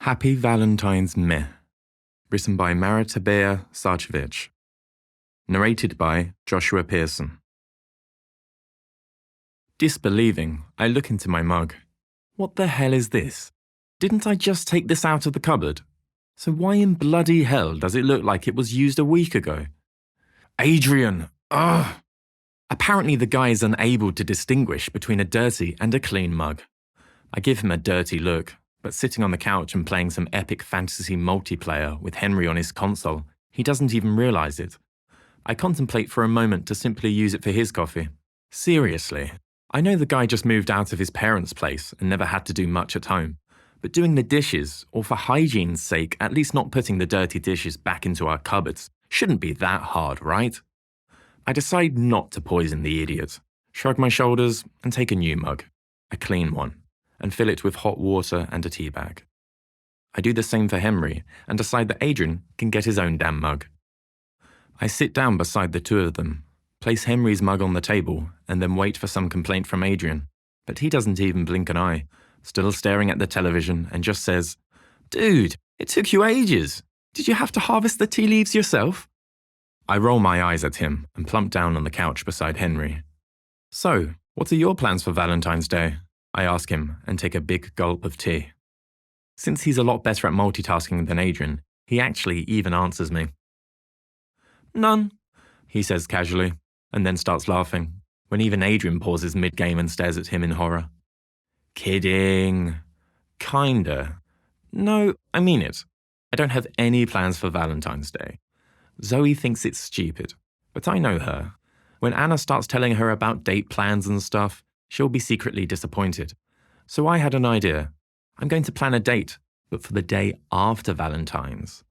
Happy Valentine's Meh, written by Maritabea Sarcevic. Narrated by Joshua Pearson. Disbelieving, I look into my mug. What the hell is this? Didn't I just take this out of the cupboard? So why in bloody hell does it look like it was used a week ago? Adrian! Ugh! Apparently the guy is unable to distinguish between a dirty and a clean mug. I give him a dirty look, but sitting on the couch and playing some epic fantasy multiplayer with Henry on his console, he doesn't even realise it. I contemplate for a moment to simply use it for his coffee. Seriously, I know the guy just moved out of his parents' place and never had to do much at home, but doing the dishes, or for hygiene's sake, at least not putting the dirty dishes back into our cupboards, shouldn't be that hard, right? I decide not to poison the idiot, shrug my shoulders and take a new mug, a clean one, and fill it with hot water and a tea bag. I do the same for Henry and decide that Adrian can get his own damn mug. I sit down beside the two of them, place Henry's mug on the table, and then wait for some complaint from Adrian, but he doesn't even blink an eye, still staring at the television, and just says, "Dude, it took you ages. Did you have to harvest the tea leaves yourself?" I roll my eyes at him and plump down on the couch beside Henry. "So, what are your plans for Valentine's Day?" I ask him and take a big gulp of tea. Since he's a lot better at multitasking than Adrian, he actually even answers me. "None," he says casually, and then starts laughing, when even Adrian pauses mid-game and stares at him in horror. "Kidding. Kinda. No, I mean it. I don't have any plans for Valentine's Day. Zoe thinks it's stupid, but I know her. When Anna starts telling her about date plans and stuff, she'll be secretly disappointed. So I had an idea. I'm going to plan a date, but for the day after Valentine's.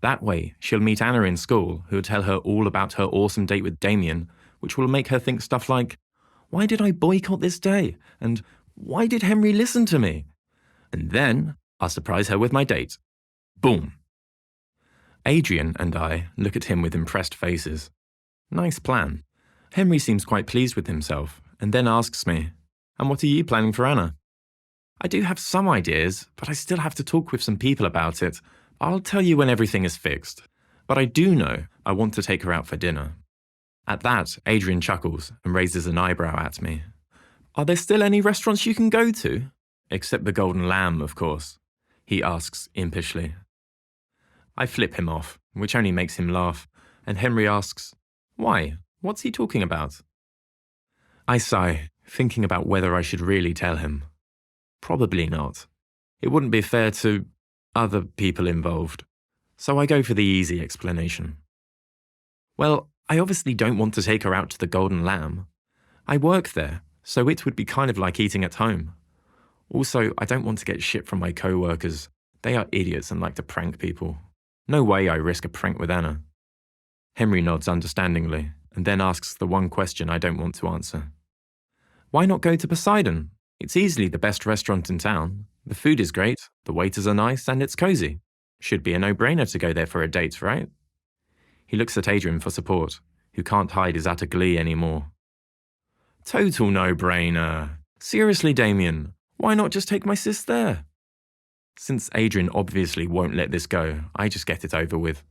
That way, she'll meet Anna in school, who'll tell her all about her awesome date with Damien, which will make her think stuff like, "Why did I boycott this day?" And "Why did Henry listen to me?" And then I'll surprise her with my date. Boom. Adrian and I look at him with impressed faces. Nice plan. Henry seems quite pleased with himself, and then asks me, "And what are you planning for Anna?" I do have some ideas, but I still have to talk with some people about it. I'll tell you when everything is fixed. But I do know I want to take her out for dinner. At that, Adrian chuckles and raises an eyebrow at me. "Are there still any restaurants you can go to?" "Except the Golden Lamb, of course," he asks impishly. I flip him off, which only makes him laugh, and Henry asks, "Why? What's he talking about?" I sigh, thinking about whether I should really tell him. Probably not. It wouldn't be fair to other people involved. So I go for the easy explanation. Well, I obviously don't want to take her out to the Golden Lamb. I work there, so it would be kind of like eating at home. Also, I don't want to get shit from my co-workers. They are idiots and like to prank people. No way I risk a prank with Anna. Henry nods understandingly, and then asks the one question I don't want to answer. "Why not go to Poseidon? It's easily the best restaurant in town. The food is great, the waiters are nice, and it's cozy. Should be a no-brainer to go there for a date, right?" He looks at Adrian for support, who can't hide his utter glee anymore. "Total no-brainer. Seriously, Damien, why not just take my sis there?" Since Adrian obviously won't let this go, I just get it over with.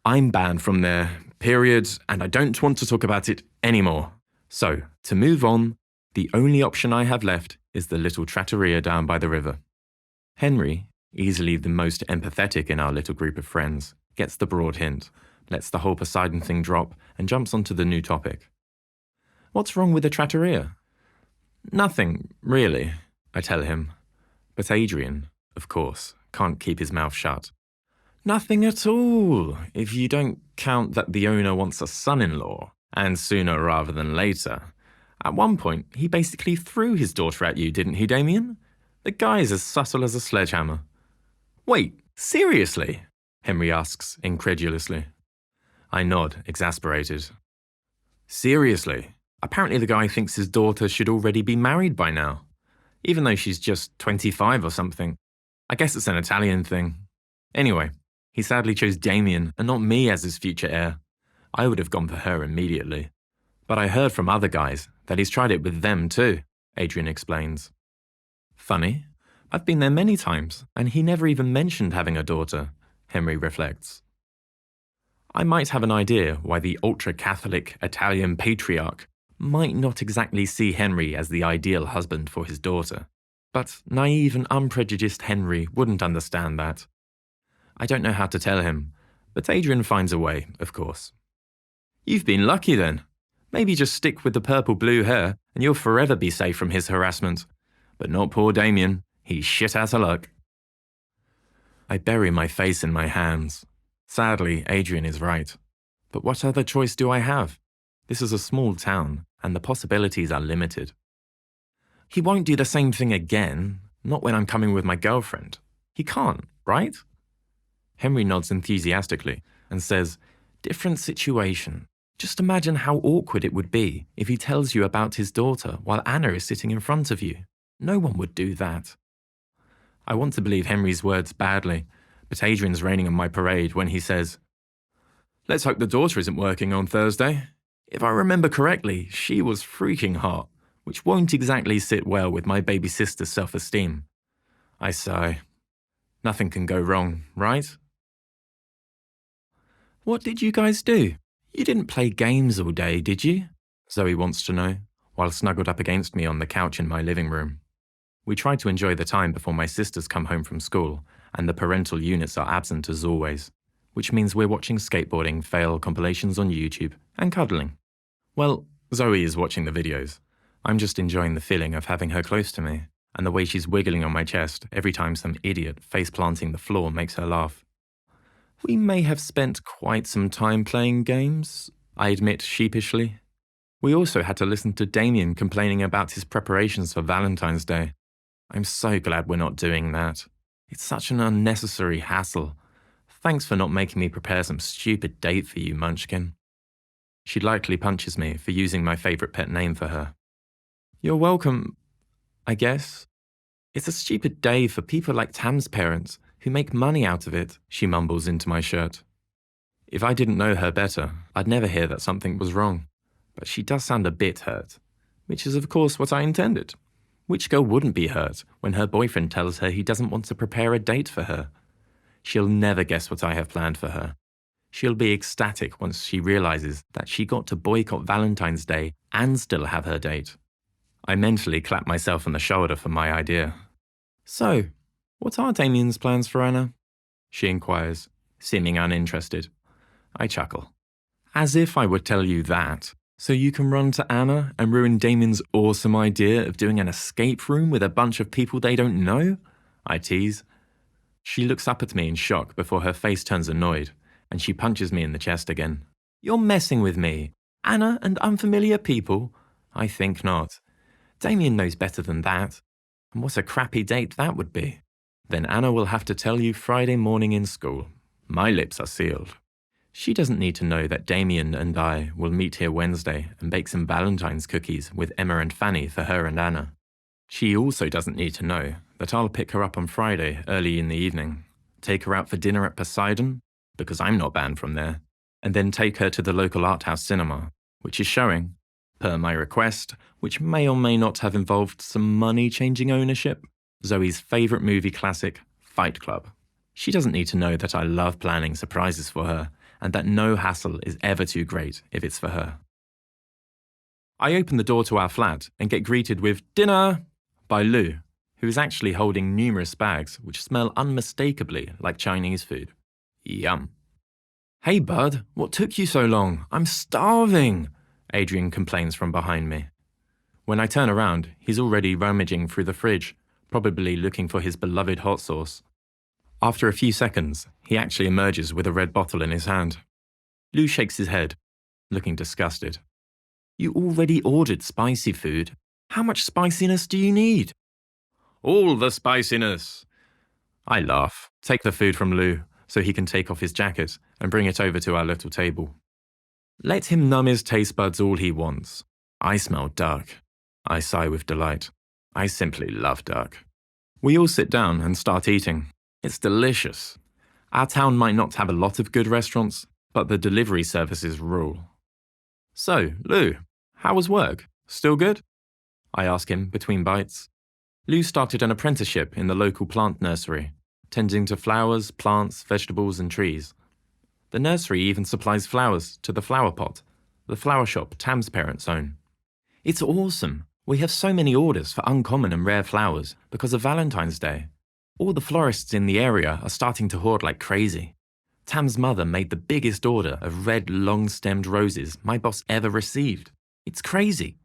"I'm banned from there, period, and I don't want to talk about it anymore. So, to move on, the only option I have left is the little trattoria down by the river." Henry, easily the most empathetic in our little group of friends, gets the broad hint, lets the whole Poseidon thing drop, and jumps onto the new topic. "What's wrong with the trattoria?" "Nothing, really," I tell him. But Adrian, of course, can't keep his mouth shut. "Nothing at all, if you don't count that the owner wants a son-in-law, and sooner rather than later. At one point, he basically threw his daughter at you, didn't he, Damien? The guy's as subtle as a sledgehammer." "Wait, seriously?" Henry asks incredulously. I nod, exasperated. "Seriously. Apparently the guy thinks his daughter should already be married by now, even though she's just 25 or something. I guess it's an Italian thing. Anyway, he sadly chose Damien and not me as his future heir. I would have gone for her immediately. But I heard from other guys that he's tried it with them too," Adrian explains. "Funny, I've been there many times, and he never even mentioned having a daughter, Henry reflects. I might have an idea why the ultra-Catholic Italian patriarch might not exactly see Henry as the ideal husband for his daughter, but naive and unprejudiced Henry wouldn't understand that. I don't know how to tell him, but Adrian finds a way, of course. You've been lucky then. Maybe just stick with the purple-blue hair and you'll forever be safe from his harassment. But not poor Damien. He's shit out of luck. I bury my face in my hands. Sadly, Adrian is right. But what other choice do I have? This is a small town, and the possibilities are limited. He won't do the same thing again, not when I'm coming with my girlfriend. He can't, right? Henry nods enthusiastically and says, different situation. Just imagine how awkward it would be if he tells you about his daughter while Anna is sitting in front of you. No one would do that. I want to believe Henry's words badly, but Adrian's raining on my parade when he says, let's hope the daughter isn't working on Thursday. If I remember correctly, she was freaking hot, which won't exactly sit well with my baby sister's self-esteem. I sigh. Nothing can go wrong, right? What did you guys do? You didn't play games all day, did you? Zoe wants to know, while snuggled up against me on the couch in my living room. We try to enjoy the time before my sisters come home from school, and the parental units are absent as always, which means we're watching skateboarding fail compilations on YouTube and cuddling. Well, Zoe is watching the videos. I'm just enjoying the feeling of having her close to me, and the way she's wiggling on my chest every time some idiot face-planting the floor makes her laugh. We may have spent quite some time playing games, I admit sheepishly. We also had to listen to Damien complaining about his preparations for Valentine's Day. I'm so glad we're not doing that. It's such an unnecessary hassle. Thanks for not making me prepare some stupid date for you, Munchkin. She lightly punches me for using my favourite pet name for her. You're welcome, I guess. It's a stupid day for people like Tam's parents, who make money out of it, she mumbles into my shirt. If I didn't know her better, I'd never hear that something was wrong. But she does sound a bit hurt, which is of course what I intended. Which girl wouldn't be hurt when her boyfriend tells her he doesn't want to prepare a date for her? She'll never guess what I have planned for her. She'll be ecstatic once she realizes that she got to boycott Valentine's Day and still have her date. I mentally clap myself on the shoulder for my idea. So, what are Damien's plans for Anna? She inquires, seeming uninterested. I chuckle. As if I would tell you that, so you can run to Anna and ruin Damien's awesome idea of doing an escape room with a bunch of people they don't know? I tease. She looks up at me in shock before her face turns annoyed, and she punches me in the chest again. You're messing with me. Anna and unfamiliar people? I think not. Damien knows better than that. And what a crappy date that would be. Then Anna will have to tell you Friday morning in school. My lips are sealed. She doesn't need to know that Damien and I will meet here Wednesday and bake some Valentine's cookies with Emma and Fanny for her and Anna. She also doesn't need to know that I'll pick her up on Friday early in the evening, take her out for dinner at Poseidon, because I'm not banned from there, and then take her to the local art house cinema, which is showing, per my request, which may or may not have involved some money-changing ownership, Zoe's favourite movie classic, Fight Club. She doesn't need to know that I love planning surprises for her, and that no hassle is ever too great if it's for her. I open the door to our flat and get greeted with "Dinner!" by Lou, who is actually holding numerous bags which smell unmistakably like Chinese food. Yum. Hey bud, what took you so long? I'm starving, Adrian complains from behind me. When I turn around, he's already rummaging through the fridge, probably looking for his beloved hot sauce. After a few seconds, he actually emerges with a red bottle in his hand. Lou shakes his head, looking disgusted. You already ordered spicy food. How much spiciness do you need? All the spiciness. I laugh, take the food from Lou, so he can take off his jacket and bring it over to our little table. Let him numb his taste buds all he wants. I smell duck. I sigh with delight. I simply love duck. We all sit down and start eating. It's delicious. Our town might not have a lot of good restaurants, but the delivery services rule. So, Lou, how was work? Still good? I ask him between bites. Lou started an apprenticeship in the local plant nursery, tending to flowers, plants, vegetables and trees. The nursery even supplies flowers to the Flower Pot, the flower shop Tam's parents own. It's awesome. We have so many orders for uncommon and rare flowers because of Valentine's Day. All the florists in the area are starting to hoard like crazy. Tam's mother made the biggest order of red long-stemmed roses my boss ever received. It's crazy.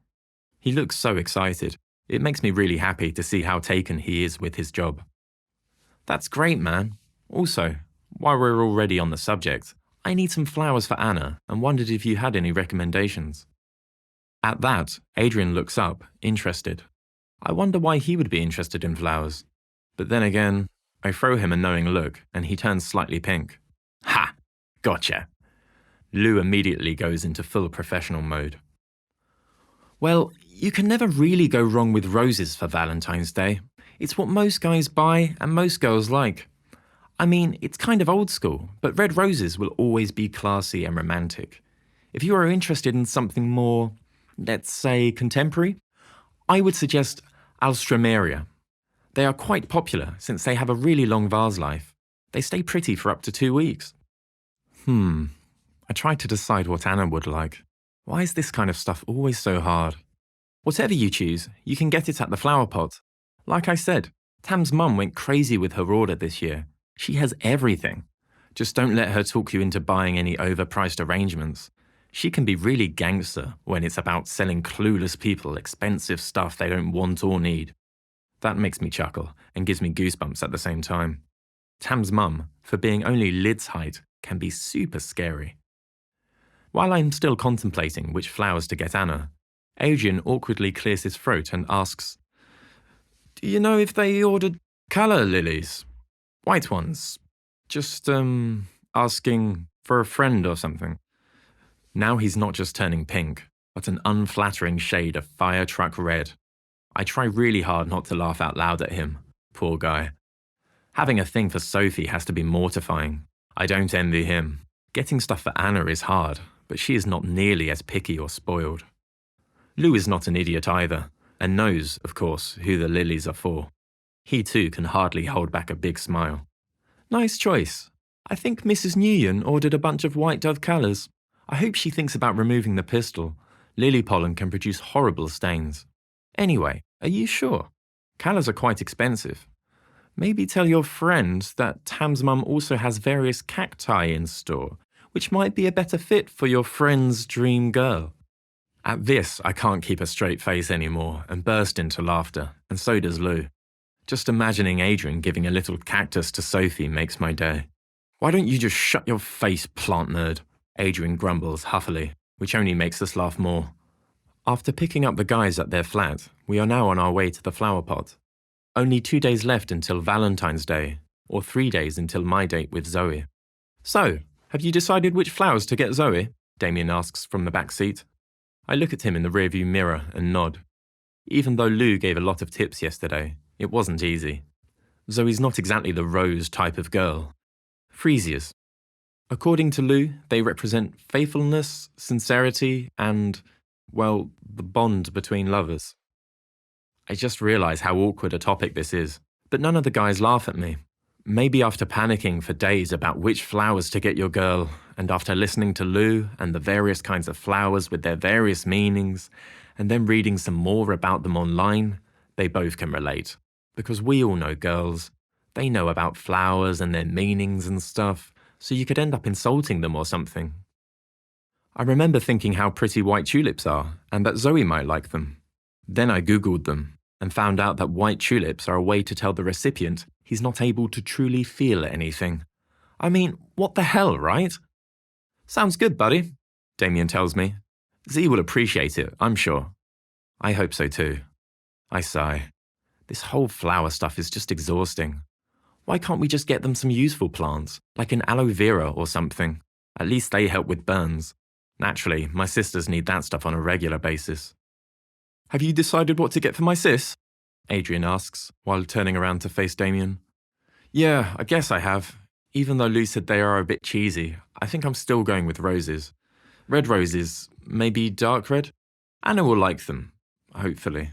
He looks so excited. It makes me really happy to see how taken he is with his job. That's great, man. Also, while we're already on the subject, I need some flowers for Anna and wondered if you had any recommendations. At that, Adrian looks up, interested. I wonder why he would be interested in flowers. But then again, I throw him a knowing look and he turns slightly pink. Ha! Gotcha. Lou immediately goes into full professional mode. Well, you can never really go wrong with roses for Valentine's Day. It's what most guys buy and most girls like. I mean, it's kind of old school, but red roses will always be classy and romantic. If you are interested in something more, let's say, contemporary, I would suggest Alstroemeria. They are quite popular since they have a really long vase life. They stay pretty for up to 2 weeks. I tried to decide what Anna would like. Why is this kind of stuff always so hard? Whatever you choose, you can get it at the Flower Pot. Like I said, Tam's mum went crazy with her order this year. She has everything. Just don't let her talk you into buying any overpriced arrangements. She can be really gangster when it's about selling clueless people expensive stuff they don't want or need. That makes me chuckle and gives me goosebumps at the same time. Tam's mum, for being only Lid's height, can be super scary. While I'm still contemplating which flowers to get Anna, Adrian awkwardly clears his throat and asks, "Do you know if they ordered colour lilies? White ones? Just, asking for a friend or something." Now he's not just turning pink, but an unflattering shade of fire truck red. I try really hard not to laugh out loud at him. Poor guy. Having a thing for Sophie has to be mortifying. I don't envy him. Getting stuff for Anna is hard, but she is not nearly as picky or spoiled. Lou is not an idiot either, and knows, of course, who the lilies are for. He too can hardly hold back a big smile. "Nice choice. I think Mrs. Nguyen ordered a bunch of white dove colours. I hope she thinks about removing the pistil. Lily pollen can produce horrible stains. Anyway, are you sure? Colours are quite expensive. Maybe tell your friend that Tam's mum also has various cacti in store, which might be a better fit for your friend's dream girl." At this, I can't keep a straight face anymore and burst into laughter, and so does Lou. Just imagining Adrian giving a little cactus to Sophie makes my day. "Why don't you just shut your face, plant nerd?" Adrian grumbles huffily, which only makes us laugh more. After picking up the guys at their flat, we are now on our way to the Flower Pot. Only 2 days left until Valentine's Day, or 3 days until my date with Zoe. "So, have you decided which flowers to get Zoe?" Damien asks from the back seat. I look at him in the rearview mirror and nod. Even though Lou gave a lot of tips yesterday, it wasn't easy. Zoe's not exactly the rose type of girl. Freesias. According to Lou, they represent faithfulness, sincerity, and, well, the bond between lovers. I just realise how awkward a topic this is, but none of the guys laugh at me. Maybe after panicking for days about which flowers to get your girl, and after listening to Lou and the various kinds of flowers with their various meanings, and then reading some more about them online, they both can relate. Because we all know girls. They know about flowers and their meanings and stuff, so you could end up insulting them or something. I remember thinking how pretty white tulips are, and that Zoe might like them. Then I googled them, and found out that white tulips are a way to tell the recipient he's not able to truly feel anything. I mean, what the hell, right? "Sounds good, buddy," Damien tells me. Z will appreciate it, I'm sure. I hope so too. I sigh. This whole flower stuff is just exhausting. Why can't we just get them some useful plants, like an aloe vera or something? At least they help with burns. Naturally, my sisters need that stuff on a regular basis. "Have you decided what to get for my sis?" Adrian asks, while turning around to face Damien. "Yeah, I guess I have. Even though Lou said they are a bit cheesy, I think I'm still going with roses. Red roses, maybe dark red? Anna will like them, hopefully."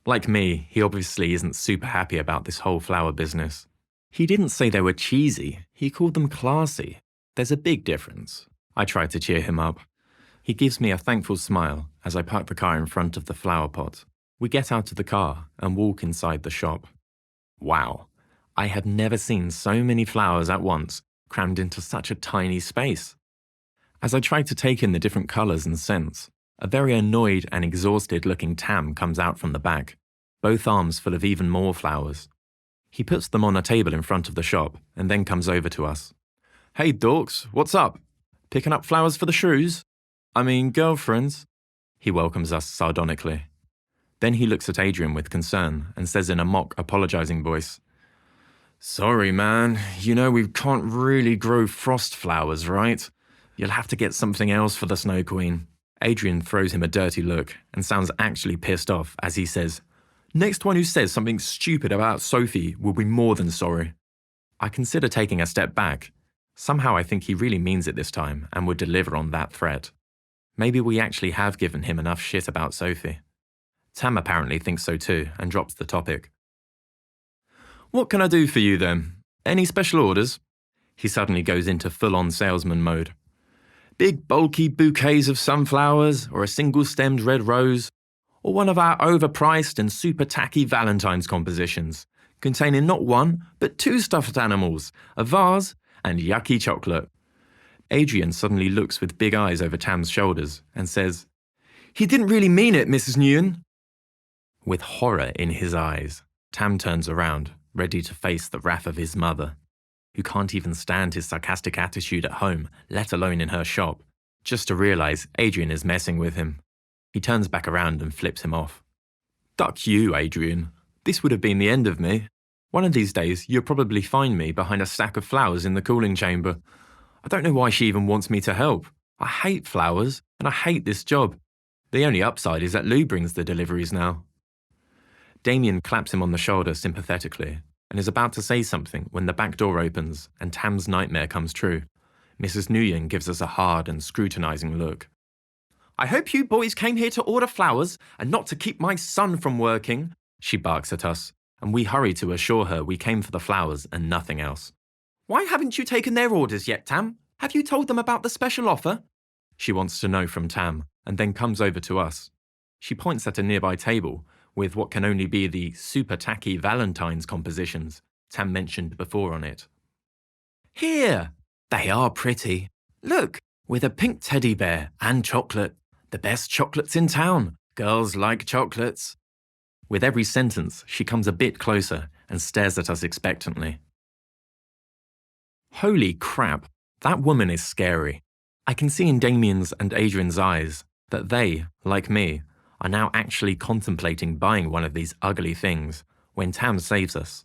Like me, he obviously isn't super happy about this whole flower business. He didn't say they were cheesy, he called them classy. There's a big difference. I try to cheer him up. He gives me a thankful smile as I park the car in front of the flower pot. We get out of the car and walk inside the shop. Wow, I have never seen so many flowers at once crammed into such a tiny space. As I try to take in the different colours and scents, a very annoyed and exhausted looking Tam comes out from the back, both arms full of even more flowers. He puts them on a table in front of the shop and then comes over to us. Hey dorks, what's up? Picking up flowers for the shrews? I mean, girlfriends? He welcomes us sardonically. Then he looks at Adrian with concern and says in a mock apologising voice, Sorry man, you know we can't really grow frost flowers, right? You'll have to get something else for the Snow Queen. Adrian throws him a dirty look and sounds actually pissed off as he says, Next one who says something stupid about Sophie will be more than sorry. I consider taking a step back. Somehow I think he really means it this time and would deliver on that threat. Maybe we actually have given him enough shit about Sophie. Tam apparently thinks so too and drops the topic. What can I do for you then? Any special orders? He suddenly goes into full-on salesman mode. Big bulky bouquets of sunflowers or a single-stemmed red rose, or one of our overpriced and super tacky Valentine's compositions, containing not one, but 2 stuffed animals, a vase, and yucky chocolate. Adrian suddenly looks with big eyes over Tam's shoulders and says, He didn't really mean it, Mrs. Nguyen. With horror in his eyes, Tam turns around, ready to face the wrath of his mother, who can't even stand his sarcastic attitude at home, let alone in her shop, just to realise Adrian is messing with him. He turns back around and flips him off. Duck you, Adrian. This would have been the end of me. One of these days, you'll probably find me behind a stack of flowers in the cooling chamber. I don't know why she even wants me to help. I hate flowers, and I hate this job. The only upside is that Lou brings the deliveries now. Damien claps him on the shoulder sympathetically and is about to say something when the back door opens and Tam's nightmare comes true. Mrs. Nguyen gives us a hard and scrutinising look. I hope you boys came here to order flowers and not to keep my son from working, she barks at us, and we hurry to assure her we came for the flowers and nothing else. Why haven't you taken their orders yet, Tam? Have you told them about the special offer? She wants to know from Tam, and then comes over to us. She points at a nearby table with what can only be the super tacky Valentine's compositions Tam mentioned before on it. Here! They are pretty. Look, with a pink teddy bear and chocolate. The best chocolates in town. Girls like chocolates. With every sentence, she comes a bit closer and stares at us expectantly. Holy crap, that woman is scary. I can see in Damien's and Adrian's eyes that they, like me, are now actually contemplating buying one of these ugly things when Tam saves us.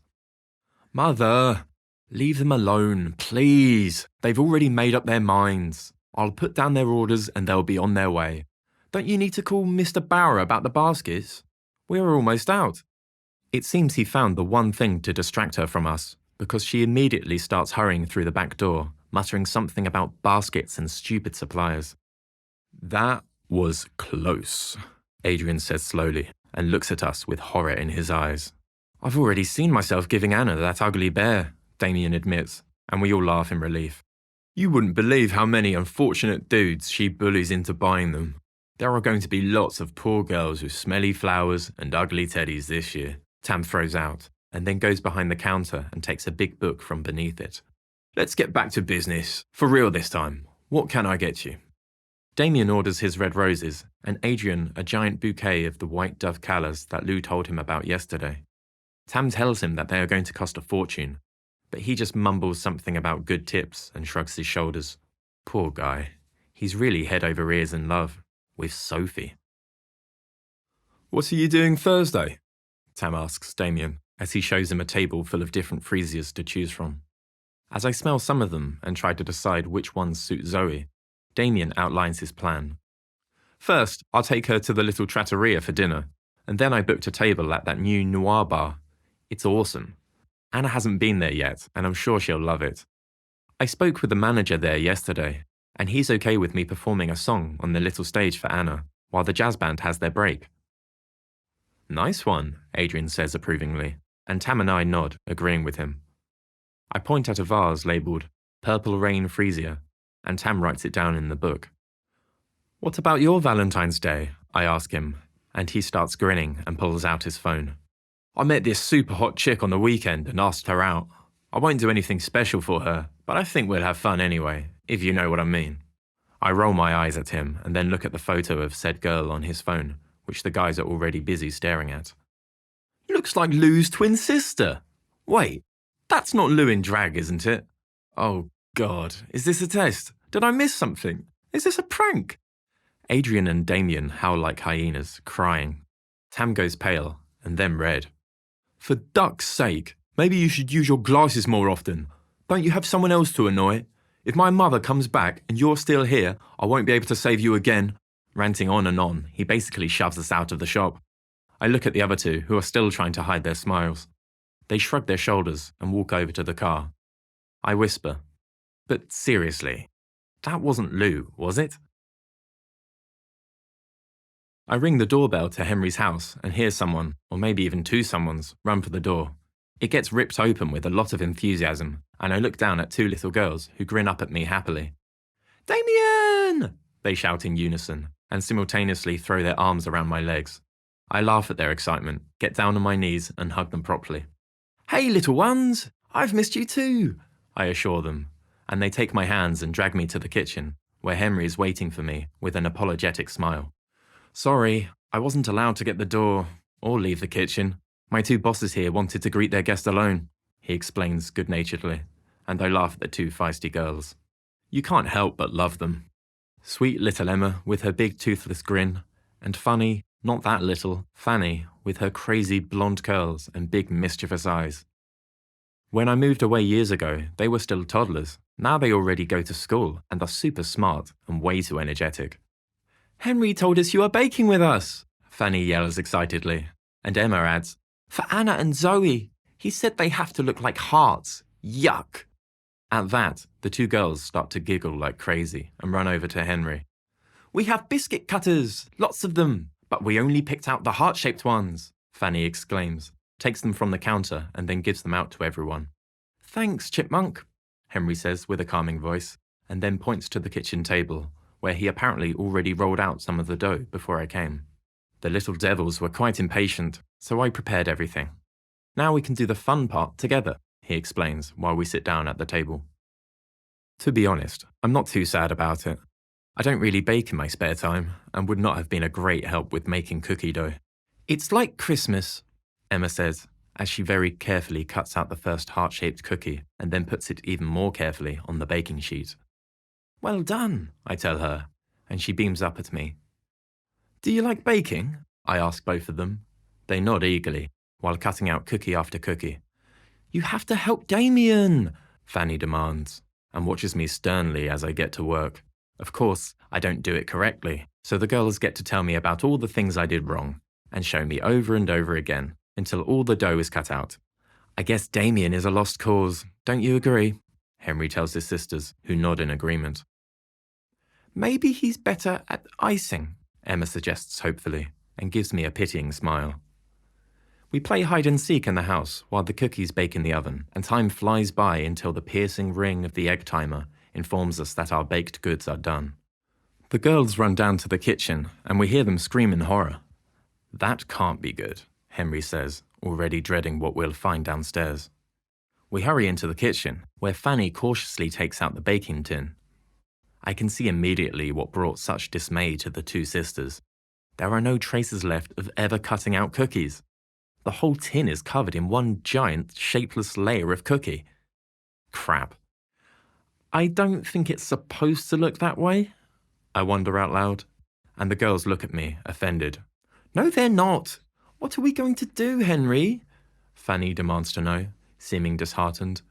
Mother, leave them alone, please. They've already made up their minds. I'll put down their orders and they'll be on their way. Don't you need to call Mr. Bauer about the baskets? We're almost out. It seems he found the one thing to distract her from us, because she immediately starts hurrying through the back door, muttering something about baskets and stupid suppliers. That was close, Adrian says slowly, and looks at us with horror in his eyes. I've already seen myself giving Anna that ugly bear, Damien admits, and we all laugh in relief. You wouldn't believe how many unfortunate dudes she bullies into buying them. There are going to be lots of poor girls with smelly flowers and ugly teddies this year, Tam throws out, and then goes behind the counter and takes a big book from beneath it. Let's get back to business. For real this time. What can I get you? Damien orders his red roses, and Adrian a giant bouquet of the white dove callas that Lou told him about yesterday. Tam tells him that they are going to cost a fortune, but he just mumbles something about good tips and shrugs his shoulders. Poor guy. He's really head over ears in love. With Sophie. What are you doing Thursday? Tam asks Damien, as he shows him a table full of different freesias to choose from. As I smell some of them and try to decide which ones suit Zoe, Damien outlines his plan. First, I'll take her to the little trattoria for dinner, and then I booked a table at that new noir bar. It's awesome. Anna hasn't been there yet, and I'm sure she'll love it. I spoke with the manager there yesterday, and he's okay with me performing a song on the little stage for Anna, while the jazz band has their break. Nice one, Adrian says approvingly, and Tam and I nod, agreeing with him. I point at a vase labelled Purple Rain Freesia, and Tam writes it down in the book. What about your Valentine's Day? I ask him, and he starts grinning and pulls out his phone. I met this super hot chick on the weekend and asked her out. I won't do anything special for her, but I think we'll have fun anyway, if you know what I mean. I roll my eyes at him and then look at the photo of said girl on his phone, which the guys are already busy staring at. Looks like Lou's twin sister. Wait, that's not Lou in drag, isn't it? Oh God, is this a test? Did I miss something? Is this a prank? Adrian and Damien howl like hyenas, crying. Tam goes pale, and then red. For duck's sake, maybe you should use your glasses more often. Don't you have someone else to annoy? If my mother comes back and you're still here, I won't be able to save you again. Ranting on and on, he basically shoves us out of the shop. I look at the other two, who are still trying to hide their smiles. They shrug their shoulders and walk over to the car. I whisper, but seriously, that wasn't Lou, was it? I ring the doorbell to Henry's house and hear someone, or maybe even two someones, run for the door. It gets ripped open with a lot of enthusiasm, and I look down at two little girls who grin up at me happily. Damien! They shout in unison, and simultaneously throw their arms around my legs. I laugh at their excitement, get down on my knees and hug them properly. Hey little ones, I've missed you too, I assure them, and they take my hands and drag me to the kitchen, where Henry is waiting for me with an apologetic smile. Sorry, I wasn't allowed to get the door, or leave the kitchen. My two bosses here wanted to greet their guest alone, he explains good-naturedly, and I laugh at the two feisty girls. You can't help but love them. Sweet little Emma with her big toothless grin, and funny, not that little, Fanny with her crazy blonde curls and big mischievous eyes. When I moved away years ago, they were still toddlers. Now they already go to school and are super smart and way too energetic. Henry told us you are baking with us, Fanny yells excitedly, and Emma adds, for Anna and Zoe. He said they have to look like hearts. Yuck! At that, the two girls start to giggle like crazy and run over to Henry. We have biscuit cutters, lots of them, but we only picked out the heart-shaped ones, Fanny exclaims, takes them from the counter and then gives them out to everyone. Thanks, Chipmunk, Henry says with a calming voice, and then points to the kitchen table, where he apparently already rolled out some of the dough before I came. The little devils were quite impatient, so I prepared everything. Now we can do the fun part together, he explains while we sit down at the table. To be honest, I'm not too sad about it. I don't really bake in my spare time, and would not have been a great help with making cookie dough. It's like Christmas, Emma says, as she very carefully cuts out the first heart-shaped cookie and then puts it even more carefully on the baking sheet. Well done, I tell her, and she beams up at me. Do you like baking? I ask both of them. They nod eagerly, while cutting out cookie after cookie. You have to help Damien, Fanny demands, and watches me sternly as I get to work. Of course, I don't do it correctly, so the girls get to tell me about all the things I did wrong, and show me over and over again, until all the dough is cut out. I guess Damien is a lost cause, don't you agree? Henry tells his sisters, who nod in agreement. Maybe he's better at icing, Emma suggests hopefully, and gives me a pitying smile. We play hide and seek in the house while the cookies bake in the oven, and time flies by until the piercing ring of the egg timer informs us that our baked goods are done. The girls run down to the kitchen, and we hear them scream in horror. That can't be good, Henry says, already dreading what we'll find downstairs. We hurry into the kitchen, where Fanny cautiously takes out the baking tin. I can see immediately what brought such dismay to the two sisters. There are no traces left of ever cutting out cookies. The whole tin is covered in one giant, shapeless layer of cookie. Crap. I don't think it's supposed to look that way, I wonder out loud, and the girls look at me, offended. No, they're not. What are we going to do, Henry? Fanny demands to know, seeming disheartened.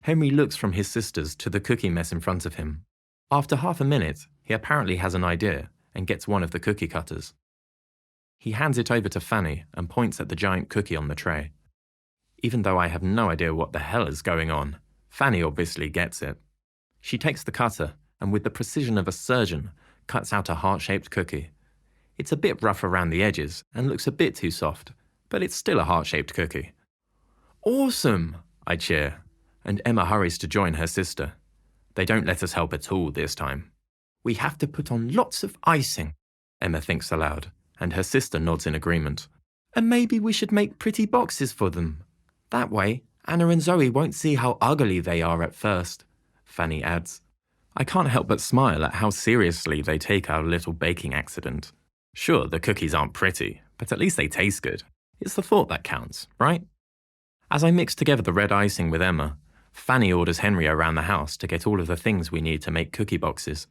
Henry looks from his sisters to the cookie mess in front of him. After half a minute, he apparently has an idea and gets one of the cookie cutters. He hands it over to Fanny and points at the giant cookie on the tray. Even though I have no idea what the hell is going on, Fanny obviously gets it. She takes the cutter and with the precision of a surgeon, cuts out a heart-shaped cookie. It's a bit rough around the edges and looks a bit too soft, but it's still a heart-shaped cookie. Awesome, I cheer, and Emma hurries to join her sister. They don't let us help at all this time. We have to put on lots of icing, Emma thinks aloud, and her sister nods in agreement. And maybe we should make pretty boxes for them. That way, Anna and Zoe won't see how ugly they are at first, Fanny adds. I can't help but smile at how seriously they take our little baking accident. Sure, the cookies aren't pretty, but at least they taste good. It's the thought that counts, right? As I mix together the red icing with Emma, Fanny orders Henry around the house to get all of the things we need to make cookie boxes.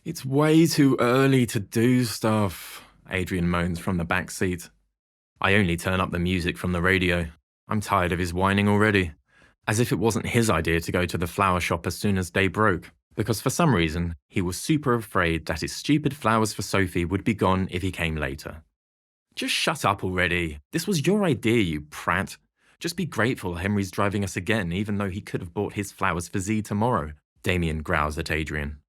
It's way too early to do stuff, Adrian moans from the back seat. I only turn up the music from the radio. I'm tired of his whining already. As if it wasn't his idea to go to the flower shop as soon as day broke, because for some reason, he was super afraid that his stupid flowers for Sophie would be gone if he came later. Just shut up already. This was your idea, you prat. Just be grateful Henry's driving us again, even though he could have bought his flowers for Z tomorrow, Damien growls at Adrian.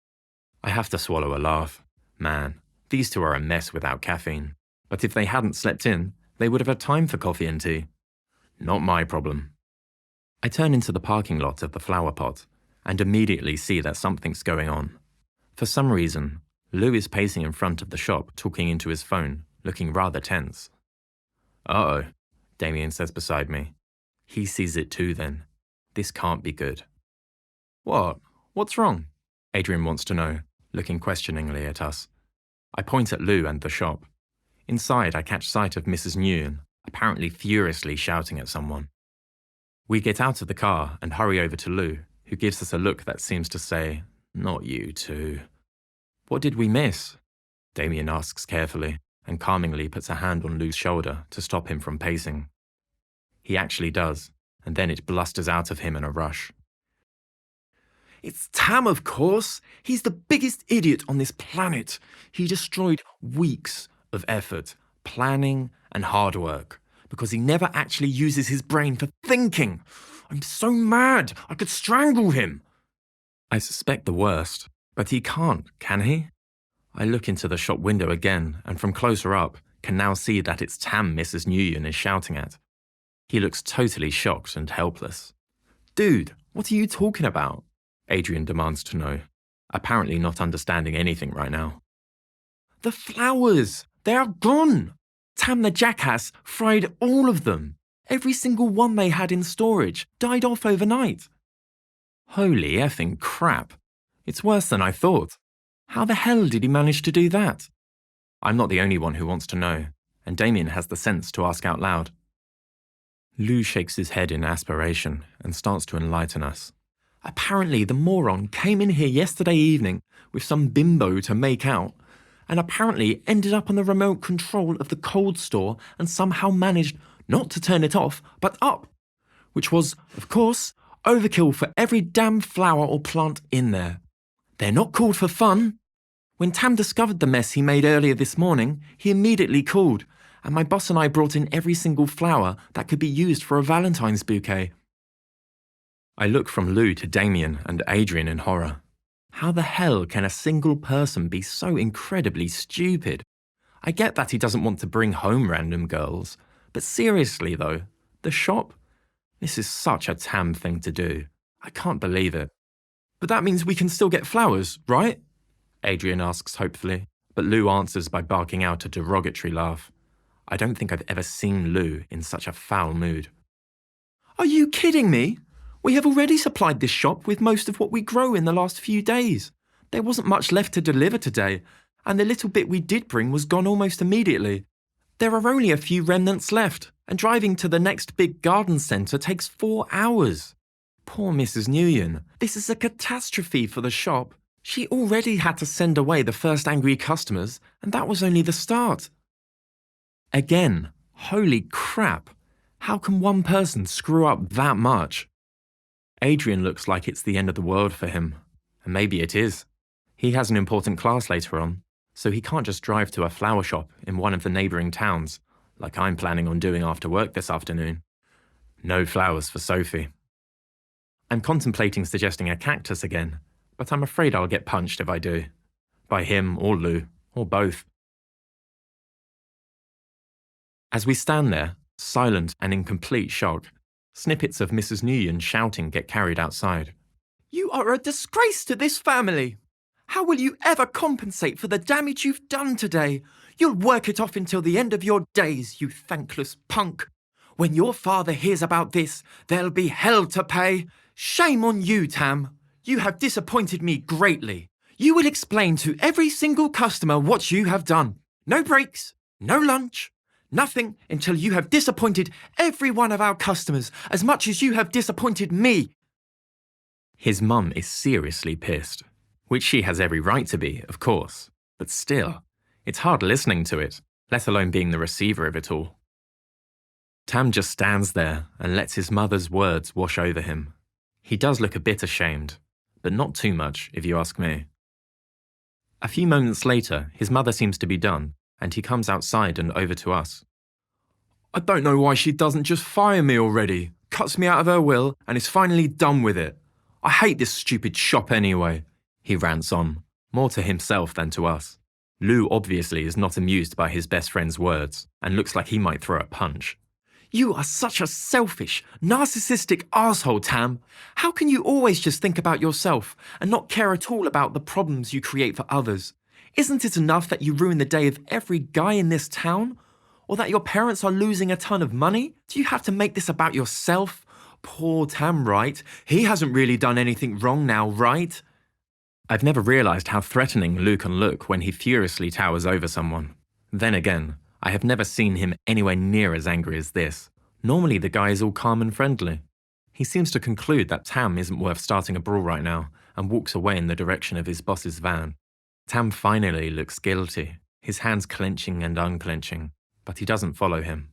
I have to swallow a laugh. Man, these two are a mess without caffeine. But if they hadn't slept in, they would have had time for coffee and tea. Not my problem. I turn into the parking lot of the flower pot and immediately see that something's going on. For some reason, Lou is pacing in front of the shop talking into his phone, looking rather tense. Uh-oh, Damien says beside me. He sees it too then. This can't be good. What? What's wrong? Adrian wants to know, looking questioningly at us. I point at Lou and the shop. Inside, I catch sight of Mrs. Nguyen, apparently furiously shouting at someone. We get out of the car and hurry over to Lou, who gives us a look that seems to say, not you too. What did we miss? Damien asks carefully, and calmingly puts a hand on Lou's shoulder to stop him from pacing. He actually does, and then it blusters out of him in a rush. It's Tam, of course. He's the biggest idiot on this planet. He destroyed weeks of effort, planning, and hard work, because he never actually uses his brain for thinking. I'm so mad, I could strangle him. I suspect the worst, but he can't, can he? I look into the shop window again, and from closer up, can now see that it's Tam Mrs. Nguyen is shouting at. He looks totally shocked and helpless. Dude, what are you talking about? Adrian demands to know, apparently not understanding anything right now. The flowers! They are gone! Tam the jackass fried all of them. Every single one they had in storage died off overnight. Holy effing crap. It's worse than I thought. How the hell did he manage to do that? I'm not the only one who wants to know, and Damien has the sense to ask out loud. Lou shakes his head in aspiration and starts to enlighten us. Apparently the moron came in here yesterday evening with some bimbo to make out, and apparently ended up on the remote control of the cold store and somehow managed not to turn it off, but up, which was, of course, overkill for every damn flower or plant in there. They're not called for fun. When Tam discovered the mess he made earlier this morning, he immediately called, and my boss and I brought in every single flower that could be used for a Valentine's bouquet. I look from Lou to Damien and Adrian in horror. How the hell can a single person be so incredibly stupid? I get that he doesn't want to bring home random girls, but seriously though, the shop? This is such a Tam thing to do. I can't believe it. But that means we can still get flowers, right? Adrian asks hopefully, but Lou answers by barking out a derogatory laugh. I don't think I've ever seen Lou in such a foul mood. Are you kidding me? We have already supplied this shop with most of what we grow in the last few days. There wasn't much left to deliver today, and the little bit we did bring was gone almost immediately. There are only a few remnants left, and driving to the next big garden centre takes 4 hours. Poor Mrs. Nguyen. This is a catastrophe for the shop. She already had to send away the first angry customers, and that was only the start. Again, holy crap. How can one person screw up that much? Adrian looks like it's the end of the world for him, and maybe it is. He has an important class later on, so he can't just drive to a flower shop in one of the neighbouring towns, like I'm planning on doing after work this afternoon. No flowers for Sophie. I'm contemplating suggesting a cactus again, but I'm afraid I'll get punched if I do. by him or Lou, or both. As we stand there, silent and in complete shock, snippets of Mrs. Nguyen shouting get carried outside. You are a disgrace to this family. How will you ever compensate for the damage you've done today? You'll work it off until the end of your days, you thankless punk. When your father hears about this, there'll be hell to pay. Shame on you, Tam. You have disappointed me greatly. You will explain to every single customer what you have done. No breaks, no lunch, nothing until you have disappointed every one of our customers as much as you have disappointed me. His mum is seriously pissed, which she has every right to be, of course, but still, it's hard listening to it, let alone being the receiver of it all. Tam just stands there and lets his mother's words wash over him. He does look a bit ashamed, but not too much, if you ask me. A few moments later, his mother seems to be done, and he comes outside and over to us. I don't know why she doesn't just fire me already, cuts me out of her will, and is finally done with it. I hate this stupid shop anyway, he rants on, more to himself than to us. Lou obviously is not amused by his best friend's words, and looks like he might throw a punch. You are such a selfish, narcissistic arsehole, Tam. How can you always just think about yourself and not care at all about the problems you create for others? Isn't it enough that you ruin the day of every guy in this town? Or that your parents are losing a ton of money? Do you have to make this about yourself? Poor Tam, right? He hasn't really done anything wrong now, right? I've never realised how threatening Lou can look when he furiously towers over someone. Then again, I have never seen him anywhere near as angry as this. Normally the guy is all calm and friendly. He seems to conclude that Tam isn't worth starting a brawl right now and walks away in the direction of his boss's van. Tam finally looks guilty, his hands clenching and unclenching, but he doesn't follow him.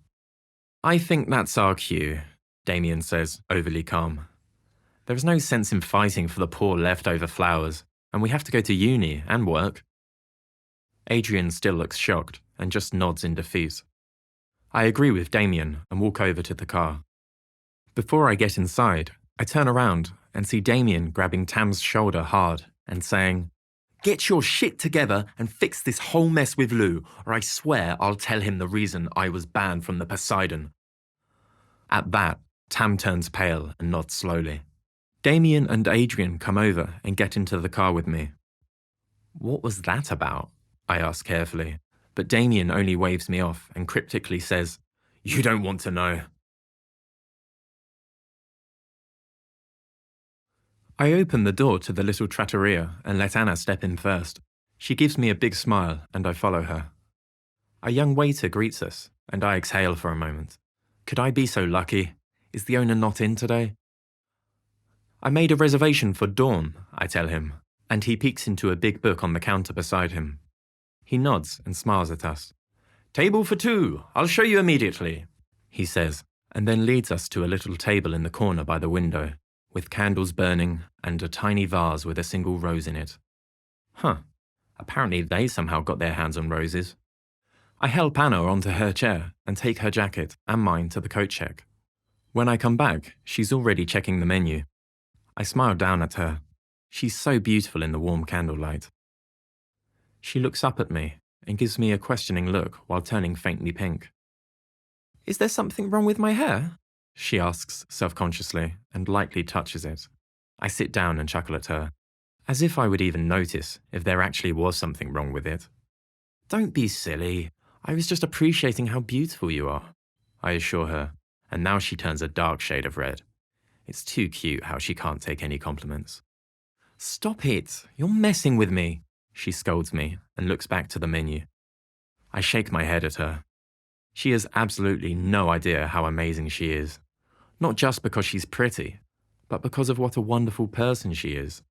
I think that's our cue, Damien says, overly calm. There is no sense in fighting for the poor leftover flowers, and we have to go to uni and work. Adrian still looks shocked and just nods in defeat. I agree with Damien and walk over to the car. Before I get inside, I turn around and see Damien grabbing Tam's shoulder hard and saying, Get your shit together and fix this whole mess with Lou, or I swear I'll tell him the reason I was banned from the Poseidon. At that, Tam turns pale and nods slowly. Damien and Adrian come over and get into the car with me. What was that about? I ask carefully, but Damien only waves me off and cryptically says, You don't want to know. I open the door to the little trattoria and let Anna step in first. She gives me a big smile and I follow her. A young waiter greets us and I exhale for a moment. Could I be so lucky? Is the owner not in today? I made a reservation for dawn, I tell him, and he peeks into a big book on the counter beside him. He nods and smiles at us. Table for two, I'll show you immediately, he says, and then leads us to a little table in the corner by the window, with candles burning and a tiny vase with a single rose in it. Apparently they somehow got their hands on roses. I help Anna onto her chair and take her jacket and mine to the coat check. When I come back, she's already checking the menu. I smile down at her. She's so beautiful in the warm candlelight. She looks up at me and gives me a questioning look while turning faintly pink. Is there something wrong with my hair? She asks self-consciously and lightly touches it. I sit down and chuckle at her, as if I would even notice if there actually was something wrong with it. Don't be silly. I was just appreciating how beautiful you are, I assure her, and now she turns a dark shade of red. It's too cute how she can't take any compliments. Stop it, you're messing with me, she scolds me and looks back to the menu. I shake my head at her. She has absolutely no idea how amazing she is. Not just because she's pretty, but because of what a wonderful person she is.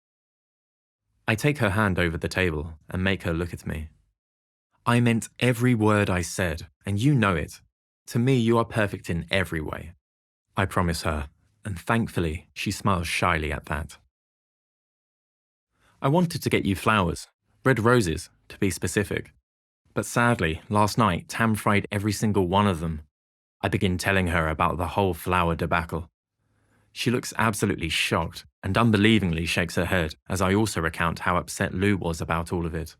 I take her hand over the table and make her look at me. I meant every word I said, and you know it. To me, you are perfect in every way. I promise her, and thankfully, she smiles shyly at that. I wanted to get you flowers, red roses, to be specific. But sadly, last night, Tam fried every single one of them. I begin telling her about the whole flower debacle. She looks absolutely shocked and unbelievingly shakes her head as I also recount how upset Lou was about all of it.